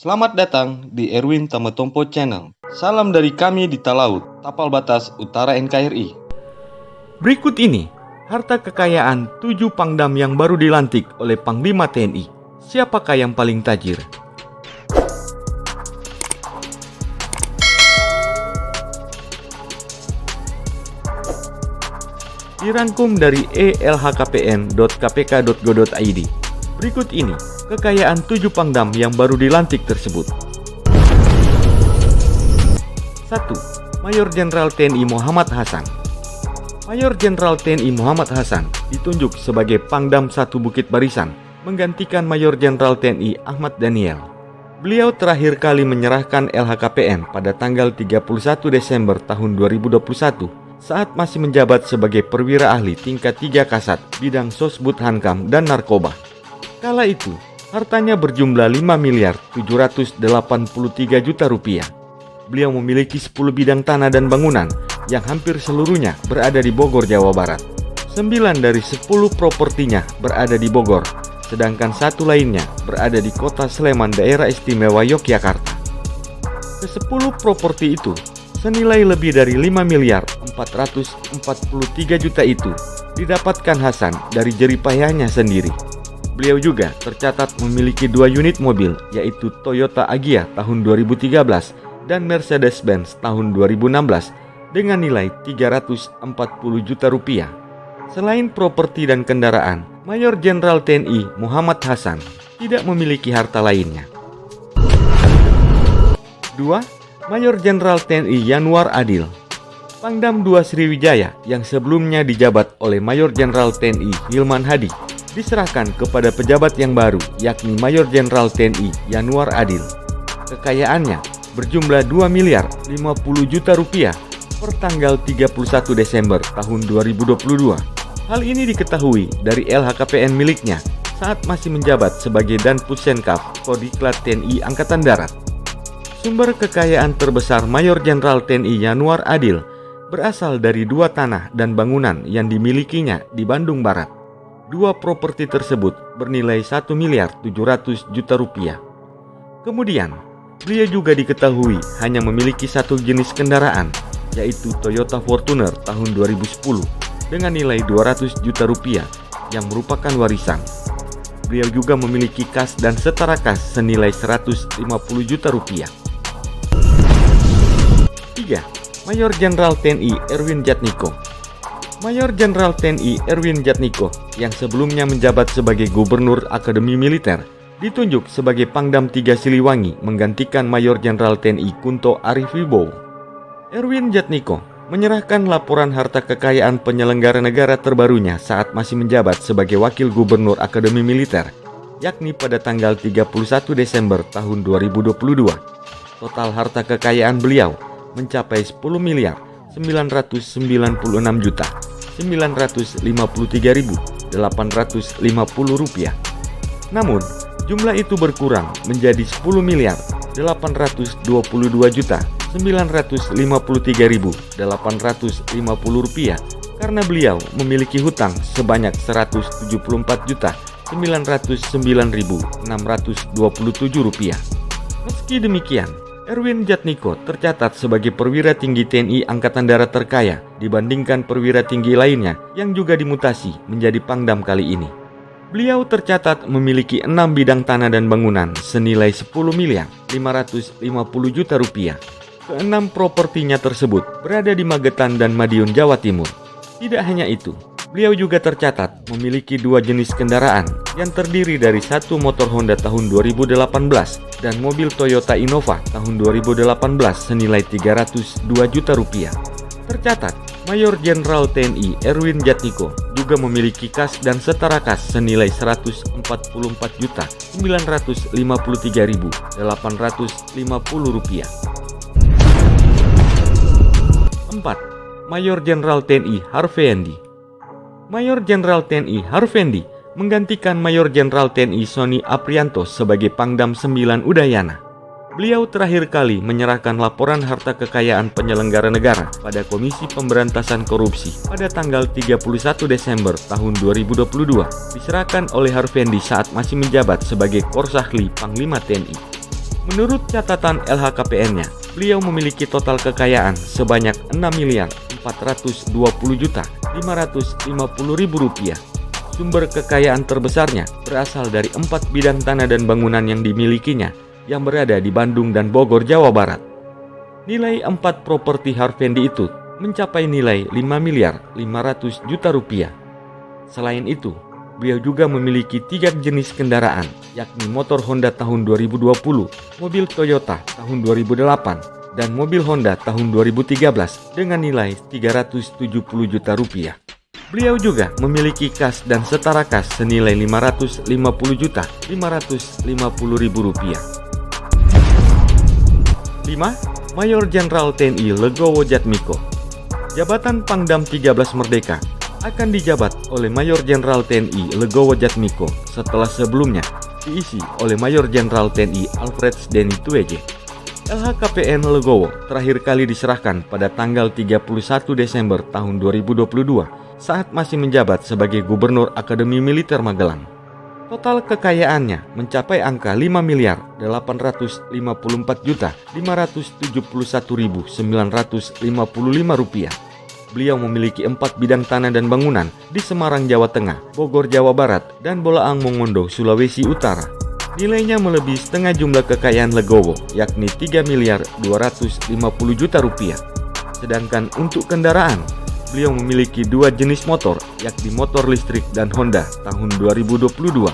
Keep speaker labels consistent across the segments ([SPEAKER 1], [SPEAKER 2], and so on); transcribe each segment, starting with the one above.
[SPEAKER 1] Selamat datang di Erwin Tametompo Channel. Salam dari kami di Talaut, Tapal Batas Utara NKRI.
[SPEAKER 2] Berikut ini harta kekayaan 7 Pangdam yang baru dilantik oleh Panglima TNI. Siapakah yang paling tajir? Dirangkum dari elhkpn.kpk.go.id. Berikut ini kekayaan 7 Pangdam yang baru dilantik tersebut. 1. Mayor Jenderal TNI Muhammad Hasan. Mayor Jenderal TNI Muhammad Hasan ditunjuk sebagai Pangdam 1 Bukit Barisan, menggantikan Mayor Jenderal TNI Ahmad Daniel. Beliau terakhir kali menyerahkan LHKPN pada tanggal 31 Desember tahun 2021 saat masih menjabat sebagai perwira ahli tingkat 3 Kasat bidang Sosbud Hankam dan Narkoba. Kala itu, hartanya berjumlah 5.783 juta rupiah. Beliau memiliki 10 bidang tanah dan bangunan yang hampir seluruhnya berada di Bogor, Jawa Barat. 9 dari 10 propertinya berada di Bogor, sedangkan 1 lainnya berada di Kota Sleman, Daerah Istimewa Yogyakarta. Ke-10 properti itu senilai lebih dari 5.443 juta itu didapatkan Hasan dari jeripayahnya sendiri. Beliau juga tercatat memiliki 2 unit mobil, yaitu Toyota Agya tahun 2013 dan Mercedes-Benz tahun 2016 dengan nilai 340 juta rupiah. Selain properti dan kendaraan, Mayor Jenderal TNI Muhammad Hasan tidak memiliki harta lainnya. 2. Mayor Jenderal TNI Yanuar Adil. Pangdam 2 Sriwijaya yang sebelumnya dijabat oleh Mayor Jenderal TNI Hilman Hadi diserahkan kepada pejabat yang baru, yakni Mayor Jenderal TNI Yanuar Adil. Kekayaannya berjumlah 2.050 juta rupiah per tanggal 31 Desember tahun 2022. Hal ini diketahui dari LHKPN miliknya saat masih menjabat sebagai Danpussenkap Kodiklat TNI Angkatan Darat. Sumber kekayaan terbesar Mayor Jenderal TNI Yanuar Adil berasal dari 2 tanah dan bangunan yang dimilikinya di Bandung Barat. 2 properti tersebut bernilai 1.700 juta rupiah. Kemudian, beliau juga diketahui hanya memiliki 1 jenis kendaraan, yaitu Toyota Fortuner tahun 2010 dengan nilai 200 juta rupiah yang merupakan warisan. Beliau juga memiliki kas dan setara kas senilai 150 juta rupiah. 3. Mayor Jenderal TNI Erwin Jatniko. Mayor Jenderal TNI Erwin Jatniko yang sebelumnya menjabat sebagai Gubernur Akademi Militer ditunjuk sebagai Pangdam 3 Siliwangi menggantikan Mayor Jenderal TNI Kunto Arif Wibowo. Erwin Jatniko menyerahkan laporan harta kekayaan penyelenggara negara terbarunya saat masih menjabat sebagai Wakil Gubernur Akademi Militer, yakni pada tanggal 31 Desember tahun 2022. Total harta kekayaan beliau mencapai 10.996.953.850 rupiah. Namun, jumlah itu berkurang menjadi 10.823.953.850 rupiah karena beliau memiliki hutang sebanyak 174.909.627 rupiah. Meski demikian, Erwin Jatniko tercatat sebagai perwira tinggi TNI Angkatan Darat terkaya dibandingkan perwira tinggi lainnya yang juga dimutasi menjadi Pangdam kali ini. Beliau tercatat memiliki 6 bidang tanah dan bangunan senilai 10.550 juta rupiah. Ke-6 propertinya tersebut berada di Magetan dan Madiun, Jawa Timur. Tidak hanya itu, beliau juga tercatat memiliki 2 jenis kendaraan yang terdiri dari 1 motor Honda tahun 2018 dan mobil Toyota Innova tahun 2018 senilai 302 juta rupiah. Tercatat, Mayor Jenderal TNI Erwin Jatniko juga memiliki kas dan setara kas senilai 144.953.850 rupiah. 4. Mayor Jenderal TNI Harvendi. Mayor Jenderal TNI Harvendi menggantikan Mayor Jenderal TNI Sony Aprianto sebagai Pangdam 9 Udayana. Beliau terakhir kali menyerahkan laporan harta kekayaan penyelenggara negara pada Komisi Pemberantasan Korupsi pada tanggal 31 Desember tahun 2022, diserahkan oleh Harvendi saat masih menjabat sebagai Korsahli Panglima TNI. Menurut catatan LHKPN-nya, beliau memiliki total kekayaan sebanyak Rp6.420.550.000. Sumber kekayaan terbesarnya berasal dari 4 bidang tanah dan bangunan yang dimilikinya yang berada di Bandung dan Bogor, Jawa Barat. Nilai 4 properti Harvendi itu mencapai nilai Rp5.500.000.000. Selain itu, beliau juga memiliki 3 jenis kendaraan, yakni motor Honda tahun 2020, mobil Toyota tahun 2008, dan mobil Honda tahun 2013 dengan nilai Rp370 juta. Beliau juga memiliki kas dan setara kas senilai Rp550.550.000. 5. Mayor Jenderal TNI Legowo Jatmiko. Jabatan Pangdam 13 Merdeka akan dijabat oleh Mayor Jenderal TNI Legowo Jatmiko setelah sebelumnya diisi oleh Mayor Jenderal TNI Alfreds Denny Tueje. LHKPN Legowo terakhir kali diserahkan pada tanggal 31 Desember tahun 2022 saat masih menjabat sebagai Gubernur Akademi Militer Magelang. Total kekayaannya mencapai angka Rp5.584.571.955. Beliau memiliki 4 bidang tanah dan bangunan di Semarang, Jawa Tengah, Bogor, Jawa Barat, dan Bolaang Mongondo, Sulawesi Utara. Nilainya melebihi setengah jumlah kekayaan Legowo, yakni Rp3.250.000.000. Sedangkan untuk kendaraan, beliau memiliki 2 jenis motor, yakni motor listrik dan Honda tahun 2022,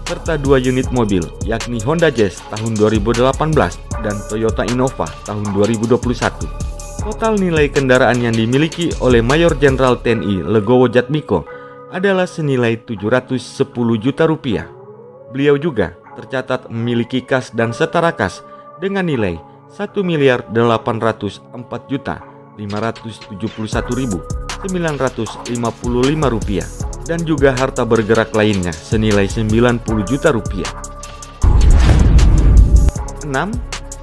[SPEAKER 2] serta 2 unit mobil, yakni Honda Jazz tahun 2018 dan Toyota Innova tahun 2021. Total nilai kendaraan yang dimiliki oleh Mayor Jenderal TNI Legowo Jatmiko adalah senilai Rp710 juta. Beliau juga tercatat memiliki kas dan setara kas dengan nilai Rp1.441.955.000 dan juga harta bergerak lainnya senilai Rp90 juta. 6.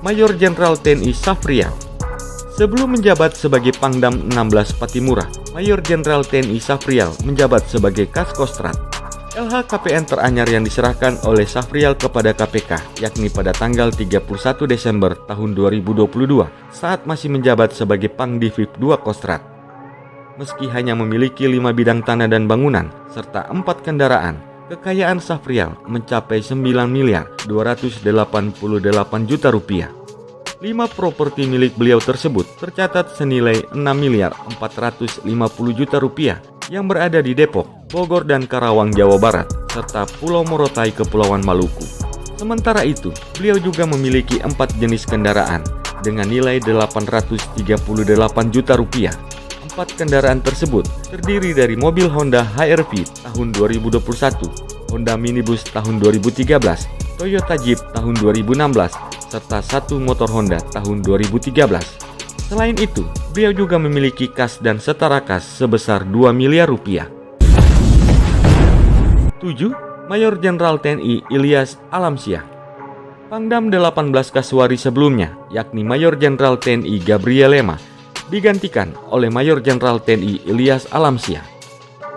[SPEAKER 2] Mayor Jenderal TNI Safrial. Sebelum menjabat sebagai Pangdam 16 Patimura, Mayor Jenderal TNI Safrial menjabat sebagai Kaskostrat. LHKPN teranyar yang diserahkan oleh Safrial kepada KPK, yakni pada tanggal 31 Desember tahun 2022 saat masih menjabat sebagai Pangdivip 2 Kostrat. Meski hanya memiliki 5 bidang tanah dan bangunan serta 4 kendaraan, kekayaan Safrial mencapai Rp9.288.000.000. 5 properti milik beliau tersebut tercatat senilai Rp6.450.000.000 yang berada di Depok, Bogor, dan Karawang, Jawa Barat, serta Pulau Morotai, Kepulauan Maluku. Sementara itu, beliau juga memiliki 4 jenis kendaraan dengan nilai Rp838 juta. 4 kendaraan tersebut terdiri dari mobil Honda HR-V tahun 2021, Honda Minibus tahun 2013, Toyota Jeep tahun 2016, serta 1 motor Honda tahun 2013. Selain itu, beliau juga memiliki kas dan setara kas sebesar Rp2 miliar. 7. Mayor Jenderal TNI Ilyas Alamsyah. Pangdam 18 Kasuari sebelumnya, yakni Mayor Jenderal TNI Gabriel Lema, digantikan oleh Mayor Jenderal TNI Ilyas Alamsyah.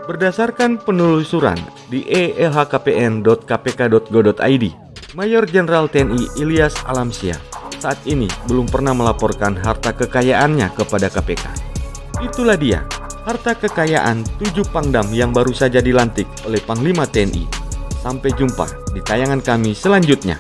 [SPEAKER 2] Berdasarkan penelusuran di elhkpn.kpk.go.id, Mayor Jenderal TNI Ilyas Alamsyah saat ini belum pernah melaporkan harta kekayaannya kepada KPK. Itulah dia, harta kekayaan 7 Pangdam yang baru saja dilantik oleh Panglima TNI. Sampai jumpa di tayangan kami selanjutnya.